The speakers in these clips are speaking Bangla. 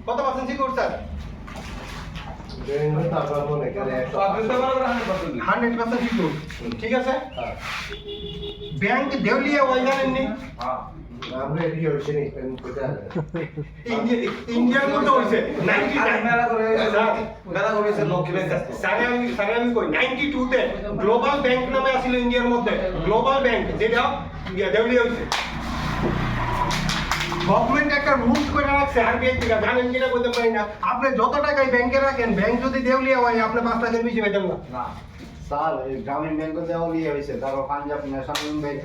কত পার্সেন্ট সিকিউর স্যার? 100% সিকিউর। ঠিক আছে? ব্যাংক দেউলিয়া ওই জানেননি? ইন্ডিয়ার মধ্যে হইছে 92 তে গ্লোবাল ব্যাংক নামে আছিল ইন্ডিয়ার মধ্যে, গ্লোবাল ব্যাংক যেটা দেউলিয়া হইছে। গভর্নমেন্ট একটা রুলস করে রাখছে আরবিআই থেকে, জানেন কিনা বলতে পারি না। আপনি যত টাকাই ব্যাংকে রাখেন, ব্যাংক যদি দেউলিয়া হয় আপনি 5 লাখের বেশি পাইতেন না। স্যার এই গ্রামীণ ব্যাংক দেওয়ালিয়া হইছে, তারপর পাঞ্জাব ন্যাশনাল ব্যাংক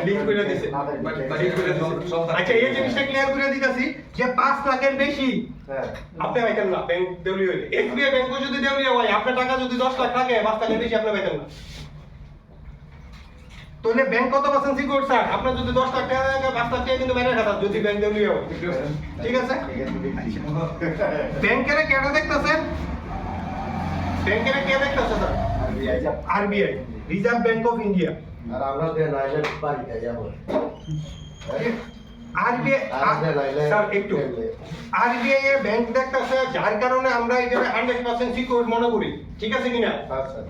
লিংক করে দিছে। আচ্ছা এই জিনিসটা ক্লিয়ার করে দিতেছি যে 5 লাখের বেশি আপনি পাইতেন না ব্যাংক দেউলিয়া হইলে। এসবিআই ব্যাংকও যদি দেউলিয়া হয়, আপনার টাকা যদি 10 লাখ থাকে, 5 লাখের বেশি আপনি পাইতেন না। তাহলে ব্যাংক কত পার্সেন্ট সিকিউর স্যার? আপনার যদি 10 লাখ টাকা থাকে, 5 লাখ টাকা কিন্তু বাইরে খাতা যদি ব্যাংক দেউলিয়া হয়। ঠিক আছে? ব্যাংকের কেটা দেখতেছেন? ব্যাংকের কে দেখতেছে sir? RBI, Reserve Bank of India. আর আমরা যে লাইনের বাড়িতে যাব আরবিআই স্যার একটু আরবিআই এর ব্যাংক দেখতেছে, যার কারণে আমরা এটাকে 100% সিকিউর মনে করি। ঠিক আছে কিনা? হ্যাঁ স্যার।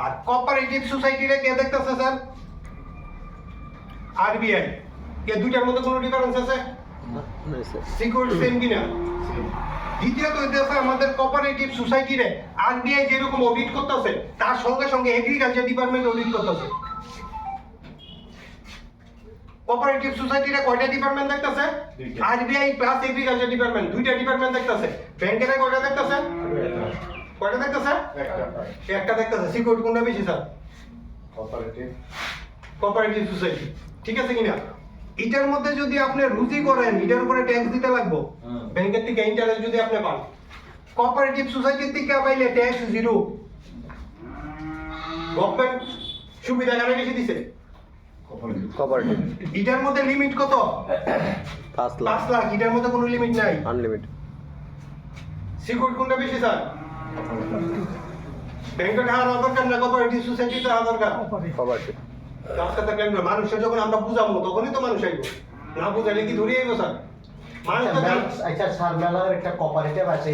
আর কোঅপারেটিভ সোসাইটিরে কে দেখতেছে স্যার? আরবিআই। এই দুইটার মধ্যে কোনো ডিফারেন্স আছে? না স্যার। সিকিউর সেম কিনা? দ্বিতীয়ত হইতেছে আমাদের কোঅপারেটিভ সোসাইটিরে আরবিআই যেরকম অডিট করতেছে, তার সঙ্গে সঙ্গে এগ্রিকালচার ডিপার্টমেন্ট অডিট করতেছে। কোঅপারেটিভ সোসাইটিরে কয়টা ডিপার্টমেন্ট দেখতেছে? আরবিআই প্লাস এগ্রিকালচার ডিপার্টমেন্ট, দুইটা ডিপার্টমেন্ট দেখতেছে। ব্যাংকের কয়টা দেখতেছে? কয়টা দেখতেছে? একটা দেখতেছে। সিকিউর কোনটা বেশি স্যার? Cooperative society. ঠিক আছে কিনা? এটার মধ্যে যদি আপনি রুজি করেন, এটার উপরে ট্যাক্স দিতে লাগবে। ব্যাংকের থেকে ইন্টারেস্ট যদি আপনি পান, কোঅপারেটিভ সোসাইটির থেকে পাইলে ট্যাক্স জিরো। গভর্নমেন্ট সুবিধা কারে বেশি দিছে? কোঅপারেটিভ এটার মধ্যে লিমিট কত? 5 লাখ 5 লাখ। এটার মধ্যে কোনো লিমিট নাই। আনলিমিটেড। সিকিউর কোনটা বেশি স্যার? ব্যাংকে টাকা দেওয়া দরকার না, কোঅপারেটিভ সোসাইটিতে দেওয়া দরকার? কোঅপারেটিভ। রাস্তা থাকলে মানুষের যখন আমরা বুঝাবো তখনই তো মানুষ আইব, না বুঝাইলে কি ধরে আইব স্যার? মানুষ তো আচ্ছা স্যার, মেলার একটা কোঅপারেটিভ আছে।